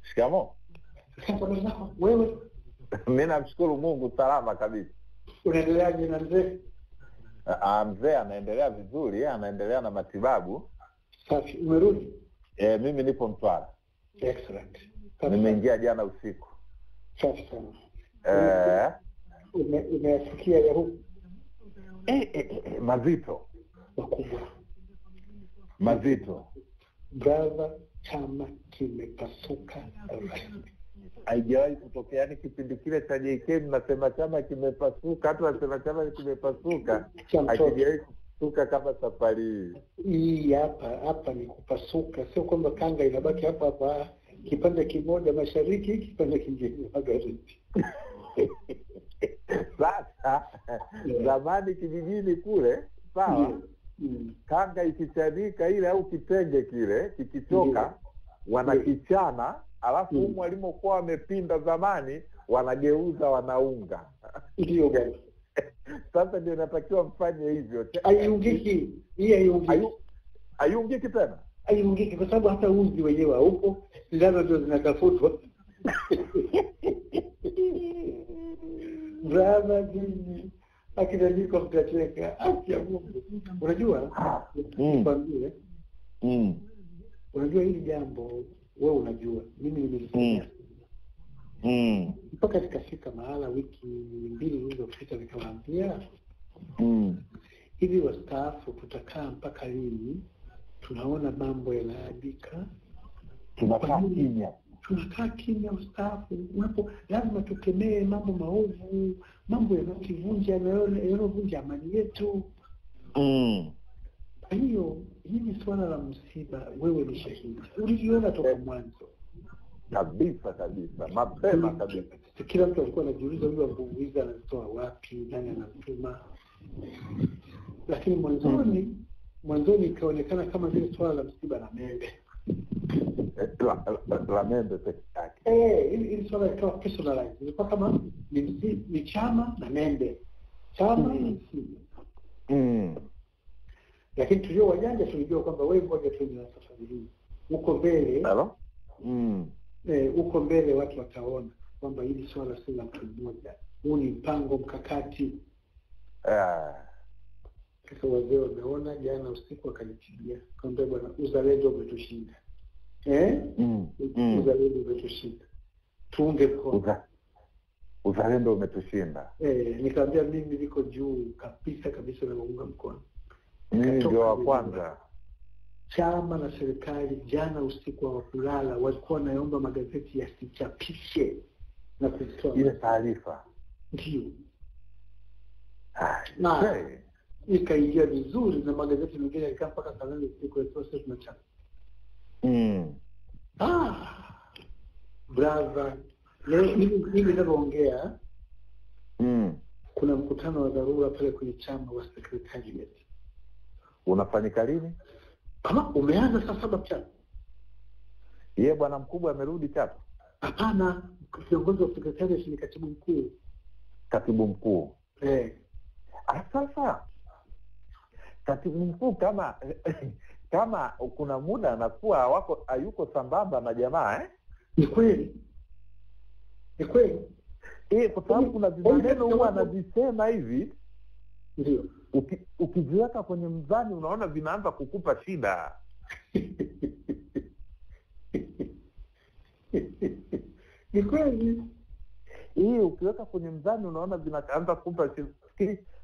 Shikamoo. Wewe? Mimi namshukuru Mungu salama kabisa. Unaendeleaje na mzee? Mzee anaendelea vizuri, yeye anaendelea na matibabu. Safi. Umerudi? Mimi nipo Mtwara. Excellent. Nimeingia jana usiku. Safi sana. Umeasikia ya huku? Mazito. Makubwa. Mazito. Brother, chama kimepasuka rasmi. Haijawahi kutokea, yani kipindi kile cha JK mnasema chama kimepasuka, hata wanasema chama kimepasuka. Haijawahi kupasuka kama safari hii. Hapa ni kupasuka, sio kwamba kanga inabaki hapa kipande kimoja mashariki, kipande kingine magharibi. Sasa zamani kijijini kule, sawa, kanga ikichanika ile au kitenge kile kikichoka wanakichana, alafu mwalimu kwa wamepinda zamani wanageuza wanaunga. Ndio bwana. Sasa ndio inatakiwa mfanye hivyo. Haiungiki. Hii haiungiki. Haiungiki tena. Haiungiki kwa sababu hata uzi wenyewe haupo, ndizo ndio zinatafutwa. Brava dini. Akidandika mtacheka. Acha Mungu. Unajua? Nikwambie. Unajua hili jambo wewe unajua. Mimi nimelisema. Mpaka nikafika mahala wiki 2 zilizopita nikawaambia hivi wastaafu tutakaa mpaka lini? Tunaona mambo yanaadika. Tunakaa kimya wastaafu. Lazima tukemee mambo maovu, mambo yanayovunja amani yetu. Kwa hiyo hili swala la msiba wewe ni shahidi. Ulijiona toka mwanzo. Kabisa, mapema kabisa. Kila mtu alikuwa anajiuliza huyu Mbuviza anatoa wapi, nani anamtuma. Lakini mwanzoni ikaonekana kama vile swala la msiba la Membe. La Membe peke yake. Ili swala ikawa personalized. Ilikuwa kama ni chama na Membe. Chama na msiba. Lakini tulio wajanja tulijua kwamba wewe ngoja tu ni safari hii. Uko mbele. Uko mbele watu wataona kwamba hili swala si la mtu mmoja. Huu ni mpango mkakati. Sasa wazee wameona jana usiku wakanipigia. Kwamba bwana uzalendo umetushinda. Uzalendo umetushinda. Tuunge mkono. Uzalendo umetushinda. Nikamwambia mimi niko juu kabisa na kuunga mkono. Ndio wa kwanza. Chama na serikali jana usiku wa kulala walikuwa wanaomba magazeti yasichapishe na kutoa ile taarifa. Ndio. Ikaingia vizuri na magazeti mengine yalikaa mpaka saa 8 usiku ya process na chama. Brother, mimi ninapoongea kuna mkutano wa dharura pale kwenye chama wa secretariat. Unafanyika lini? Kama umeanza saa 7 mchana. Yeye bwana mkubwa amerudi Chato? Hapana, kiongozi wa secretariat ni katibu mkuu. Katibu mkuu. Sasa katibu mkuu kama kuna muda anakuwa hayuko sambamba na jamaa Ni kweli. Kwa sababu kuna maneno huwa anavisema hivi. Ndio. Ukijiweka kwenye mzani unaona vinaanza kukupa shida. Ni kweli. Ukiweka kwenye mzani unaona vinaanza kukupa shida.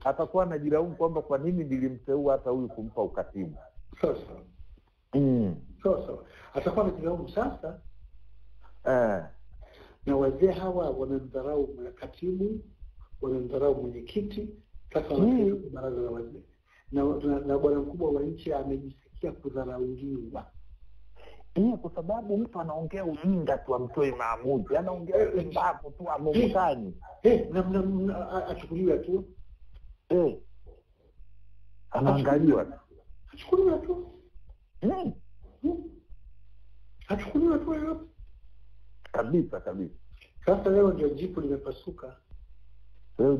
Atakuwa anajilaumu kwamba kwa nini nilimteua hata huyu kumpa ukatibu. Sasa. Atakuwa anajilaumu sasa. Na wazee hawa wamemdharau katibu, wamemdharau mwenyekiti, sasa wanafika baraza la wazee. Na bwana mkubwa wa nchi amejisikia kudharauliwa. Kwa sababu mtu anaongea ujinga tu amtoe maamuzi, anaongea mbapo tu amomkani. Na achukuliwe tu. Anaangaliwa. Achukuliwe tu. Achukuliwe tu. Kabisa. Sasa leo ndio jipu limepasuka. Leo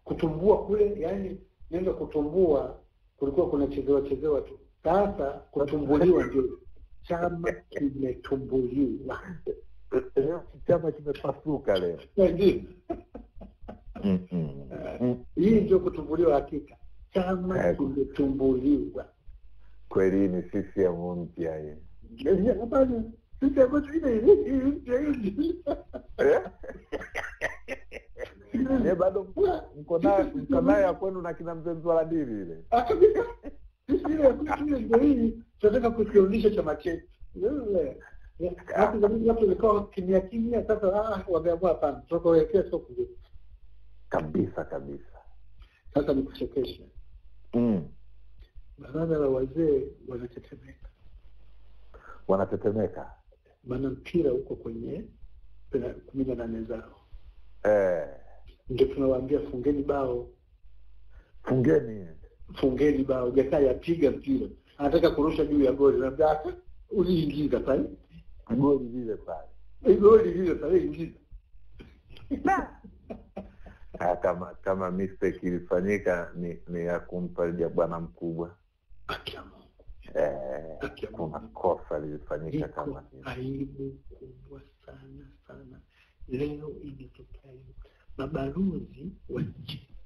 Kutumbua kule, yani nenda kutumbua kulikuwa kuna chezewa tu. Sasa kutumbuliwa ndio. chama kimetumbuliwa. Leo chama kimepasuka leo. Hii ndio kutumbuliwa hakika. Chama kimetumbuliwa. Kweli ni CCM mpya hii. Hapana. Sisi ambacho ile Ye bado mko naye ya kwenu na kina mzee Mzwaladili ile. Kabisa. Sisi ile hii tunataka kukionyesha chama chetu. Watu walikuwa kimya sasa wameamua hapana. Tutawekea soko. Kabisa. Sasa ni kuchekesha. Baraza la wazee wanatetemeka. Maana mpira uko kwenye 18 zao. Ndio tunawaambia fungeni bao. Fungeni bao. Jakaya apiga mpira. Anataka kurusha juu ya goli. Anambia uliingiza pale. Goli lile pale. Ingiza. Kama mistake ilifanyika ni ya kumpa bwana mkubwa. Kuna kosa lilifanyika kama hiyo. Aibu kubwa sana. Leo imetokea mabalozi wa nchi.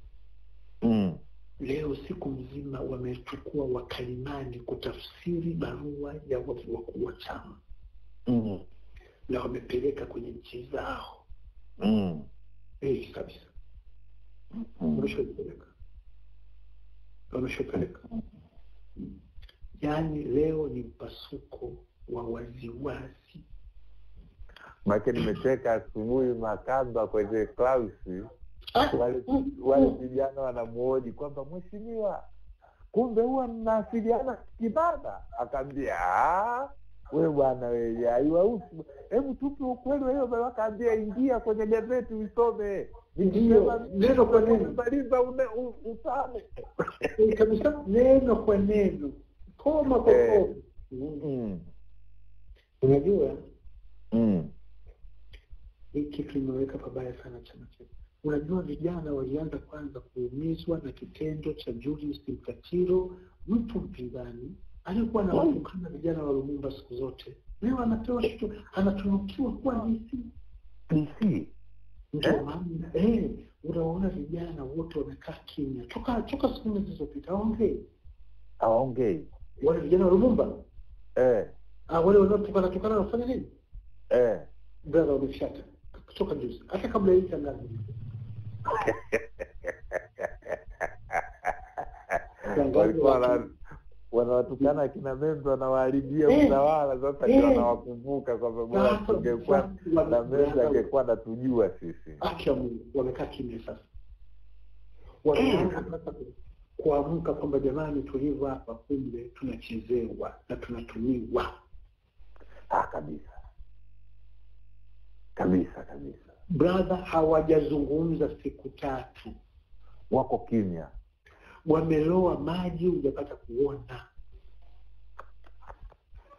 Leo siku mzima wamechukua wakalimani kutafsiri barua ya wakuu wa chama. Na wamepeleka kwenye nchi zao. Kabisa. Wameshapeleka. Yaani leo ni mpasuko wa waziwazi. Maki nimecheka asubuhi Makamba kwenye Klausi. Wale vijana wanamuoji kwamba mheshimiwa, kumbe huwa mnaasiliana kibaba. Akaambia wewe bwana wewe haiwahusu. Hebu tupe ukweli hiyo baba. Akaambia ingia kwenye gazeti usome. Ndio neno kwa neno baliza usame. Kabisa neno kwa neno. Koma kwa koma. Unajua? Hiki kimeweka pabaya sana chama chetu. Unajua vijana walianza kwanza kuumizwa na kitendo cha Julius Mtatiro, mtu mpinzani alikuwa na watukana vijana wa Lumumba siku zote. Leo anapewa anatunukiwa kuwa DC. Ndio maana unaona vijana wote wamekaa kimya. Toka siku zilizopita aongei. Wale vijana wa Lumumba? Wale wanatukana wanafanya nini? Ndio wameshata. Kutoka juzi. Hata kabla hii tangazo. Walikuwa wanawatukana kina Membe wanawaharibia utawala. Sasa ndio wanawakumbuka kwamba bora tungekuwa na Membe angekuwa anatujua sisi. Mungu wamekaa kimya sasa. Wanaanza sasa kuamka kwamba jamani tulivyo hapa kumbe tunachezewa na tunatumiwa. Kabisa. Brother, hawajazungumza siku 3. Wako kimya. Wameloa maji hujapata kuona.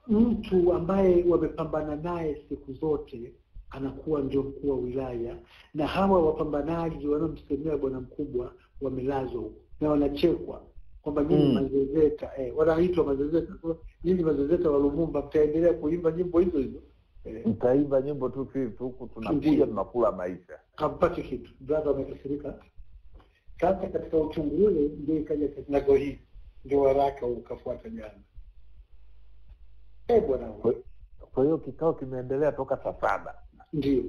Mtu ambaye wamepambana naye siku zote anakuwa ndio mkuu wa wilaya, na hawa wapambanaji wanaomsemea bwana mkubwa wamelazwa huko na wanachekwa kwamba nyinyi mazezeta, wanaitwa mazezeta. Nyinyi mazezeta wa Lumumba mtaendelea kuimba nyimbo hizo. Mtaimba nyimbo tu sisi huku tunakuja tunakula maisha. Hampati kitu. Brother wamekasirika. Sasa katika uchungu ule ndio ikaja teknolojia hii. Ndio haraka ukafuata jana. Bwana. Kwa hiyo kikao kimeendelea toka saa 7. Ndio.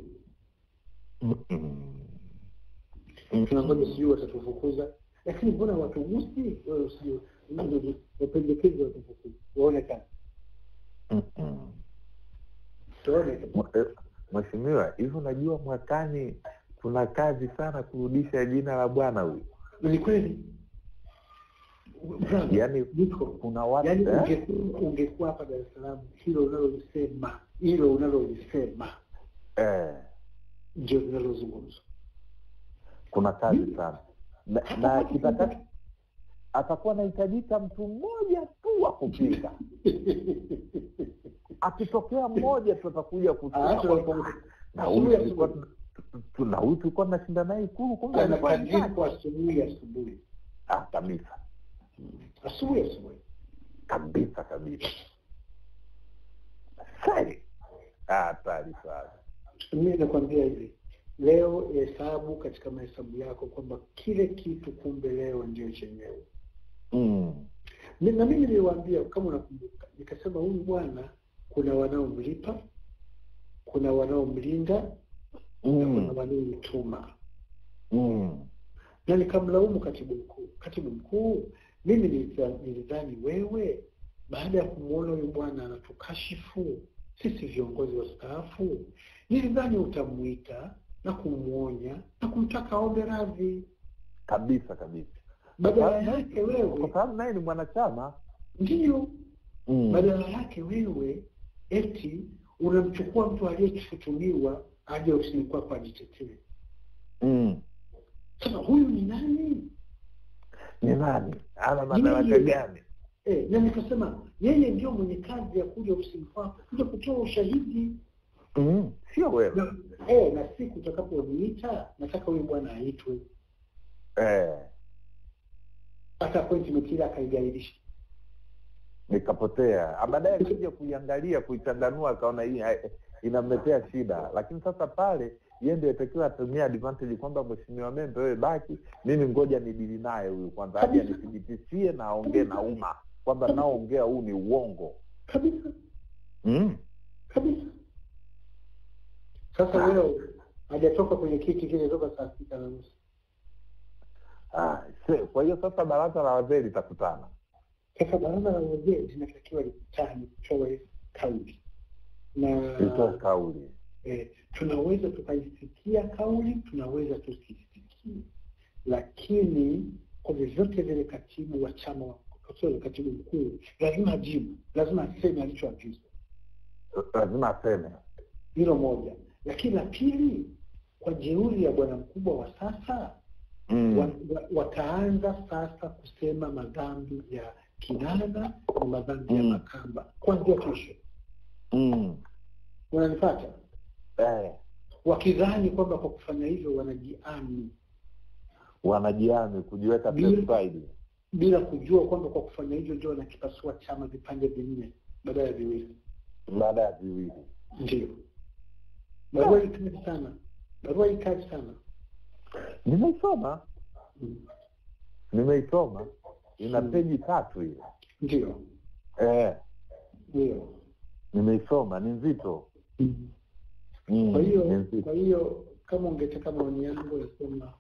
Tunangoja sijui watatufukuza. Lakini mbona watu gusi wewe sio ndio wapendekezo watafukuza. Waone kama. Mheshimiwa, hivi unajua mwakani kuna kazi sana kurudisha jina la bwana huyu. Ni kweli. Yaani kuna watu ungekuwa hapa Dar es Salaam hilo unalolisema ndio linalozungumzwa. Kuna kazi sana. Na kitaka atakuwa anahitajika mtu mmoja tu wa kupika. Akitokea mmoja tutakuja kusema na huyu tulikuwa tunashinda naye Ikulu kumbe anafanyika asubuhi. Kabisa. Asubuhi. Kabisa. Hatari sana. Mimi nakwambia hivi, leo hesabu katika mahesabu yako kwamba kile kitu kumbe leo ndio chenyewe. Na mimi niliwaambia, kama unakumbuka, nikasema huyu bwana kuna wanaomlipa, kuna wanaomlinda, na kuna wanaomtuma. Na nikamlaumu katibu mkuu, mimi nilidhani wewe baada ya kumuona huyu bwana anatukashifu sisi viongozi wa staafu, nilidhani utamuita na kumuonya na kumtaka aombe radhi. Kabisa. Badala yake wewe, kwa sababu naye ni mwanachama. Ndio. Badala yake wewe eti unamchukua mtu aliyeshutumiwa aje ofisini kwako ajitetee. Sasa huyu ni nani? Ana madaraka gani? Na nikasema yeye ndio mwenye kazi ya kuja ofisini kwako kuja kutoa ushahidi. Sio wewe. Na siku utakaponiita nataka huyu bwana aitwe. Hata appointment ile akaigairisha. Nikapotea. Baadaye kuja kuiangalia, kuichanganua, akaona hii inamletea shida. Lakini sasa pale yeye ndio itakiwa atumia advantage kwamba mheshimiwa Membe wewe baki, mimi ngoja nidili naye huyu kwanza hadi anithibitishie na aongee na umma kwamba naongea huu ni uongo. Kabisa. Kabisa. Sasa leo hajatoka kwenye kiti kile toka saa 6:30. Kwa hiyo sasa baraza la wazee litakutana. Sasa baraza la wazee linatakiwa likutane kutoa kauli. Kutoa kauli. Tunaweza tukaisikia kauli, tunaweza tusisikie. Lakini kwa vyote vile katibu wa chama, katibu mkuu, lazima ajibu, lazima aseme alichoagizwa. Lazima aseme. Hilo moja. Lakini la pili, kwa jeuri ya bwana mkubwa wa sasa, wataanza sasa kusema madhambi ya Kinana na madhambi ya Makamba kuanzia kesho. Unanipata? Wakidhani kwamba kwa kufanya hivyo wanajiami kujiweka satisfied, bila kujua kwamba kwa kufanya hivyo ndio wanakipasua chama vipande vinne baada ya viwili. Ndio. Barua ikali sana. Nimeisoma. Ina peji 3 hiyo. Ndio. Ndio. Nimeisoma, ni nzito. Kwa hiyo kama ungetaka maoni yangu nasema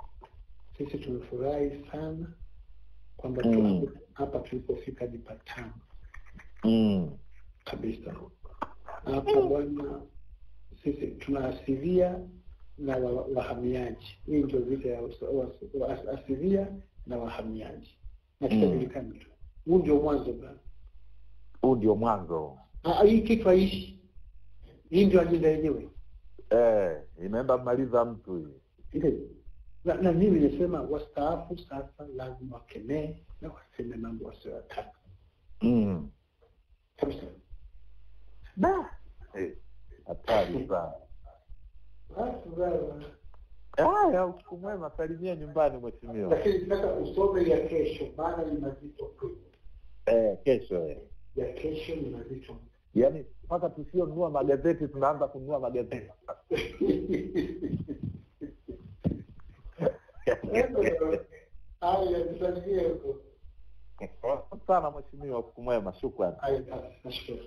sisi tumefurahi sana kwamba hapa tulipofika ni patano. Kabisa. Hapa bwana sisi tunaasilia na wahamiaji. Hii ndio vita ya asilia na wahamiaji. Na kitajulikana tu. Huu ndio mwanzo bwana. Hii kitu haishi. Hii ndio ajenda yenyewe. Inaenda kumaliza mtu hii. Na mimi nasema wastaafu sasa lazima wakemee na waseme mambo wasiyotaka. Kabisa. Hatari sana. Usiku mwema, salimia nyumbani mheshimiwa. Lakini sasa usome ya kesho, maana ni mazito kweli. Kesho. Ya kesho ni mazito. Yaani mpaka tusionunua magazeti tunaanza kununua magazeti. Sana mheshimiwa, usiku mwema, shukrani. Nashukuru.